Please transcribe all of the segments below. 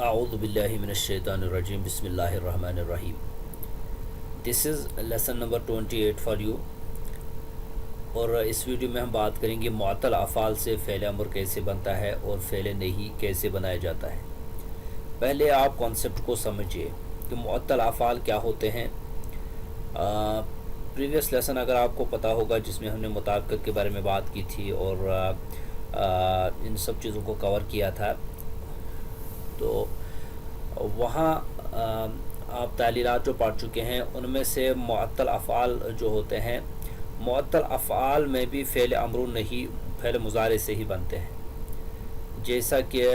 اعوذ باللہ من الشیطان الرجیم بسم اللہ الرحمن الرحیم. دس از لیسن نمبر 28 فار یو. اور اس ویڈیو میں ہم بات کریں گے معطل افعال سے فعل امر کیسے بنتا ہے اور فعل نہیں کیسے بنایا جاتا ہے. پہلے آپ کانسیپٹ کو سمجھیے کہ معطل افعال کیا ہوتے ہیں. پریویس لیسن اگر آپ کو پتہ ہوگا جس میں ہم نے مطابقت کے بارے میں بات کی تھی اور ان سب چیزوں کو کور کیا تھا، تو وہاں آپ تعلیلات جو پڑھ چکے ہیں ان میں سے معطل افعال جو ہوتے ہیں، معطل افعال میں بھی فعل امر نہیں فعل مضارع سے ہی بنتے ہیں. جیسا کہ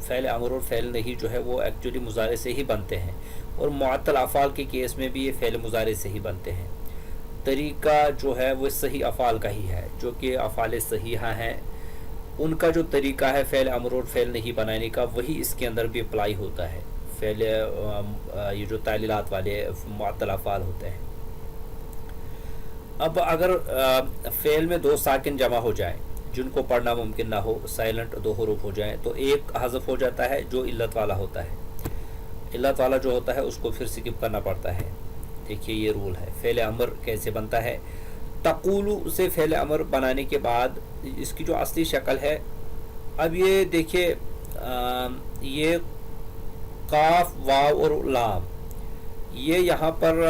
فعل امر اور فعل نہیں جو ہے وہ ایکچولی مضارع سے ہی بنتے ہیں، اور معطل افعال کے کیس میں بھی یہ فعل مضارع سے ہی بنتے ہیں. طریقہ جو ہے وہ صحیح افعال کا ہی ہے، جو کہ افعال صحیحہ ہیں ان کا جو طریقہ ہے فعل امر اور فعل نہیں بنانے کا، وہی اس کے اندر بھی اپلائی ہوتا ہے. فعل یہ جو تعلیلات والے معطل افعال ہوتے ہیں. اب اگر فعل میں دو ساکن جمع ہو جائیں جن کو پڑھنا ممکن نہ ہو، سائلنٹ دو حروف ہو جائیں، تو ایک حذف ہو جاتا ہے جو علت والا ہوتا ہے. علت والا جو ہوتا ہے اس کو پھر سکپ کرنا پڑتا ہے. دیکھیے یہ رول ہے. فعل امر کیسے بنتا ہے؟ تقولو سے فعل امر بنانے کے بعد اس کی جو اصلی شکل ہے، اب یہ دیکھیے یہ قاف واو اور لام، یہ یہاں پر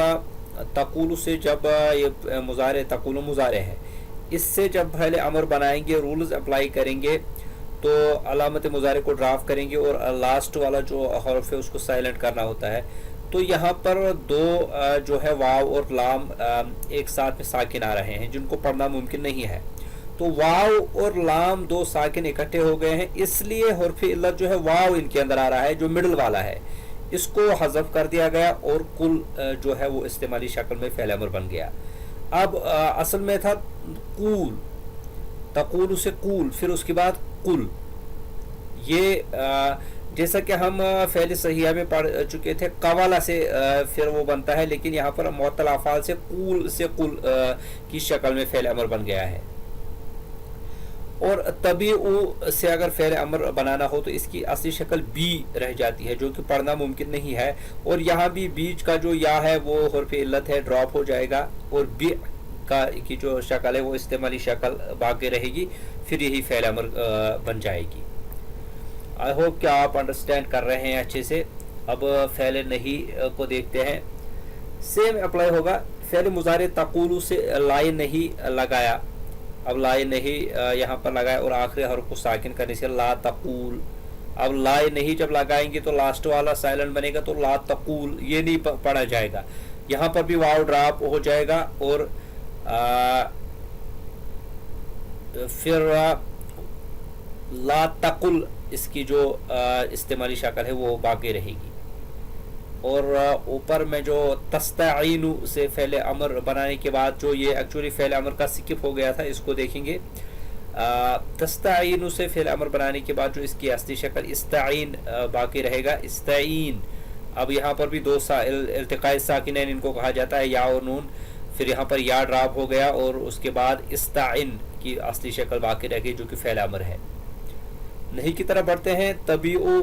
تقولو سے جب یہ مضارع تقولو مضارع ہے، اس سے جب فعل امر بنائیں گے، رولز اپلائی کریں گے، تو علامت مضارع کو ڈراپ کریں گے اور لاسٹ والا جو حرف ہے اس کو سائلنٹ کرنا ہوتا ہے. تو یہاں پر دو جو ہے واو اور لام ایک ساتھ میں ساکن آ رہے ہیں جن کو پڑھنا ممکن نہیں ہے. تو واو اور لام دو ساکن اکٹھے ہو گئے ہیں، اس لیے حرف علت جو ہے واو ان کے اندر آ رہا ہے جو مڈل والا ہے، اس کو حذف کر دیا گیا اور کل جو ہے وہ استعمالی شکل میں فعل امر بن گیا. اب اصل میں تھا قول، تقول سے قول، پھر اس کے بعد قل. یہ جیسا کہ ہم فعل صحیحہ میں پڑھ چکے تھے، قوالا سے پھر وہ بنتا ہے، لیکن یہاں پر معطل افعال سے قول سے قل کی شکل میں فعل امر بن گیا ہے. اور طبیعو سے اگر فعل امر بنانا ہو تو اس کی اصلی شکل بی رہ جاتی ہے جو کہ پڑھنا ممکن نہیں ہے، اور یہاں بھی بیچ کا جو یا ہے وہ حرف علت ہے، ڈراپ ہو جائے گا، اور بی کی جو شکل ہے وہ استعمالی شکل باقی رہے گی، پھر یہی فعل امر بن جائے گی. آئی ہوپ کہ آپ انڈرسٹینڈ کر رہے ہیں اچھے سے. اب فعل نہیں کو دیکھتے ہیں. سیم اپلائی ہوگا. فعل مضارع تقولو سے لائے نہیں لگایا، اب لائے نہیں یہاں پر لگایا اور آخری حرف کو ساکن کرنے سے لا تقول. اب لائے نہیں جب لگائیں گے تو لاسٹ والا سائلنٹ بنے گا، تو لا تقول یہ نہیں پڑھا جائے گا. یہاں پر بھی واو ڈراپ ہو جائے گا اور پھر لا تقل اس کی جو استعمالی شکل ہے وہ باقی رہے گی. اور اوپر میں جو تستعین سے فعل امر بنانے کے بعد جو یہ ایکچولی فعل امر کا سکپ ہو گیا تھا، اس کو دیکھیں گے. تستعین سے فعل امر بنانے کے بعد جو اس کی اصلی شکل استعین باقی رہے گا، استعین. اب یہاں پر بھی دو التقاء ساکنین ان کو کہا جاتا ہے، یا اور نون، پھر یہاں پر یا ڈراپ ہو گیا اور اس کے بعد استعین کی اصلی شکل باقی رہ گئی جو کہ فعل امر ہے. نہیں کی طرف بڑھتے ہیں. طبیعو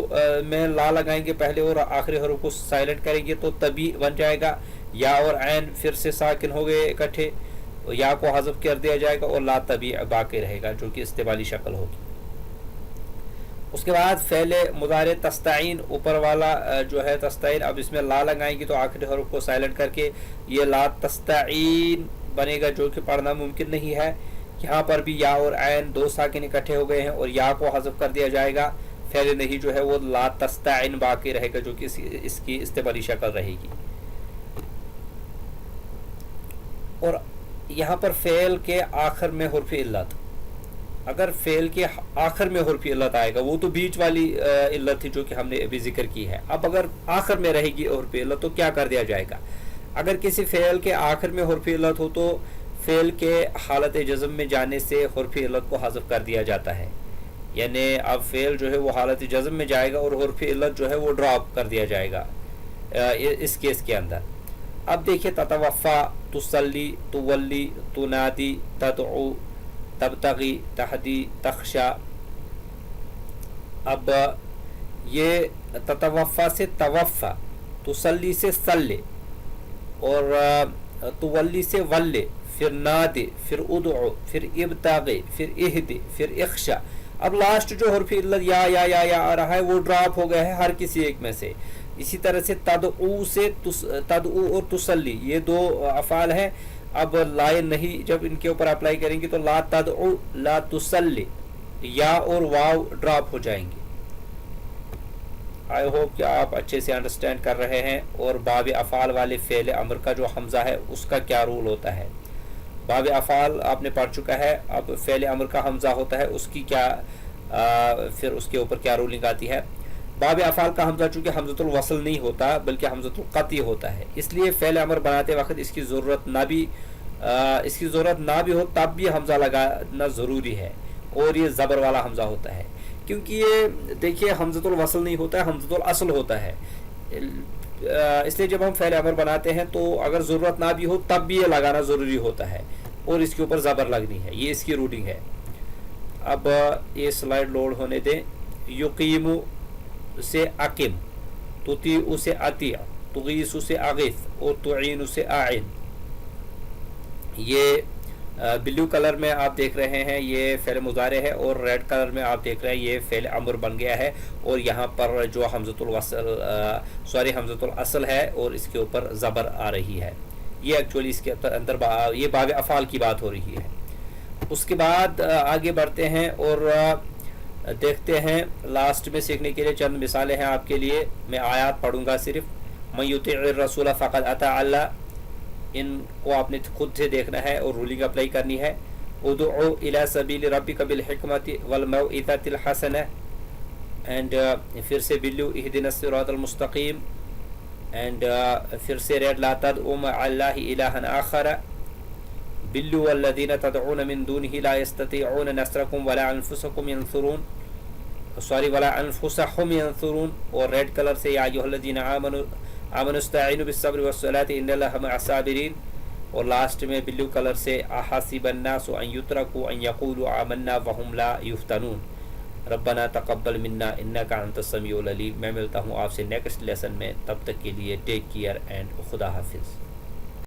میں لا لگائیں گے پہلے اور آخری حروف کو سائلنٹ کریں گے تو طبیع بن جائے گا. یا اور عین پھر سے ساکن ہو گئے اکٹھے، یا کو حذف کر دیا جائے گا اور لا طبیع باقی رہے گا جو کہ استعمالی شکل ہوگی. اس کے بعد فعل مضارع تستعین، اوپر والا جو ہے تستعین، اب اس میں لا لگائیں گے تو آخری حروف کو سائلنٹ کر کے یہ لا تستعین بنے گا جو کہ پڑھنا ممکن نہیں ہے. یہاں پر بھی یا اور عین دو ساکن اکٹھے ہو گئے ہیں اور یا کو حذف کر دیا جائے گا. فعل نہیں جو ہے وہ لا تستعین باقی رہے گا جو کہ اس کی استعمالی شکل رہے گی. اور یہاں پر فعل کے آخر میں حرف علت، اگر فعل کے آخر میں حرف علت آئے گا، وہ تو بیچ والی علت تھی جو کہ ہم نے ابھی ذکر کی ہے. اب اگر آخر میں رہے گی حرف علت تو کیا کر دیا جائے گا؟ اگر کسی فعل کے آخر میں حرف علت ہو تو فعل کے حالت جزم میں جانے سے حرف علت کو حذف کر دیا جاتا ہے. یعنی اب فعل جو ہے وہ حالت جزم میں جائے گا اور حرف علت جو ہے وہ ڈراپ کر دیا جائے گا اس کیس کے اندر. اب دیکھیے تتوفا، تسلی، تولی، تنادی، تدعو، تبتغی، تہدی، تخشا. اب یہ تتوفا سے توفا، تسلی سے سلے، اور تولی سے ولے، پھر نادے، پھر ادعو، پھر ابتاغے، پھر اہدے، پھر اخشا. اب لاسٹ جو حرف علت یا آ رہا ہے وہ ڈراپ ہو گیا ہے ہر کسی ایک میں سے. اسی طرح سے تدعو سے تدعو اور تسلی، یہ دو افعال ہیں. اب لائن نہیں جب ان کے اوپر اپلائی کریں گے تو لا تدعو لا تسلی، یا اور واو ڈراپ ہو جائیں گے. آئی ہوپ کہ آپ اچھے سے انڈرسٹینڈ کر رہے ہیں. اور باب افعال والے فعل امر کا جو حمزہ ہے اس کا کیا رول ہوتا ہے. باب افعال آپ نے پڑھ چکا ہے. اب فعل امر کا حمزہ ہوتا ہے اس کی کیا پھر اس کے اوپر کیا رولنگ آتی ہے. باب افعال کا حمزہ چونکہ حمزۃ الوصل نہیں ہوتا بلکہ حمزۃ القطع ہوتا ہے، اس لیے فعل امر بناتے وقت اس کی ضرورت نہ بھی ہو تب بھی حمزہ لگانا ضروری ہے. اور یہ زبر والا حمزہ ہوتا ہے کیونکہ یہ دیکھیے حمزۃ الوصل نہیں ہوتا ہے، حمزۃ الاصل ہوتا ہے. اس لیے جب ہم فعل امر بناتے ہیں تو اگر ضرورت نہ بھی ہو تب بھی یہ لگانا ضروری ہوتا ہے اور اس کے اوپر زبر لگنی ہے. یہ اس کی روٹنگ ہے. اب یہ سلائڈ لوڈ ہونے دیں. یقیم سے اقم، تطیع سے اطیع، تغیث سے اغث اور تعین سے اعن. یہ بلو کلر میں آپ دیکھ رہے ہیں یہ فعل مضارع ہے، اور ریڈ کلر میں آپ دیکھ رہے ہیں یہ فعل امر بن گیا ہے. اور یہاں پر جو حمزۃ الاصل ہے اور اس کے اوپر زبر آ رہی ہے. یہ ایکچولی اس کے اندر یہ باب افعال کی بات ہو رہی ہے. اس کے بعد آگے بڑھتے ہیں اور دیکھتے ہیں. لاسٹ میں سیکھنے کے لیے چند مثالیں ہیں آپ کے لیے. میں آیات پڑھوں گا صرف. من یطیع الرسول فقد اطاع اللہ، ان کو آپ نے خود سے دیکھنا ہے اور رولنگ اپلائی کرنی ہے. ادعو الی سبیل ربک بالحکمت والموعظۃ الحسنہ، اینڈ پھر سے بلو اہدنا الصراط المستقیم، اینڈ پھر سے ریڈ لا تدعوا مع اللہ الہا آخر. بلو والذین تدعون من دونہ لا یستطیعون نصرکم ولا انفسهم ینصرون. اور ریڈ کلر سے یا ایھا الذین آمنوا استعینوا بالصبر والصلاۃ ان اللہ مع الصابرین. اور لاسٹ میں بلو کلر سے احسب الناس ان یترکوا ان یقولوا آمنا وهم لا یفتنون. ربنا تقبل منا انک انت السمیع العلیم. میں ملتا ہوں آپ سے نیکسٹ لیسن میں. تب تک کے لیے ٹیک کیئر اینڈ خدا حافظ.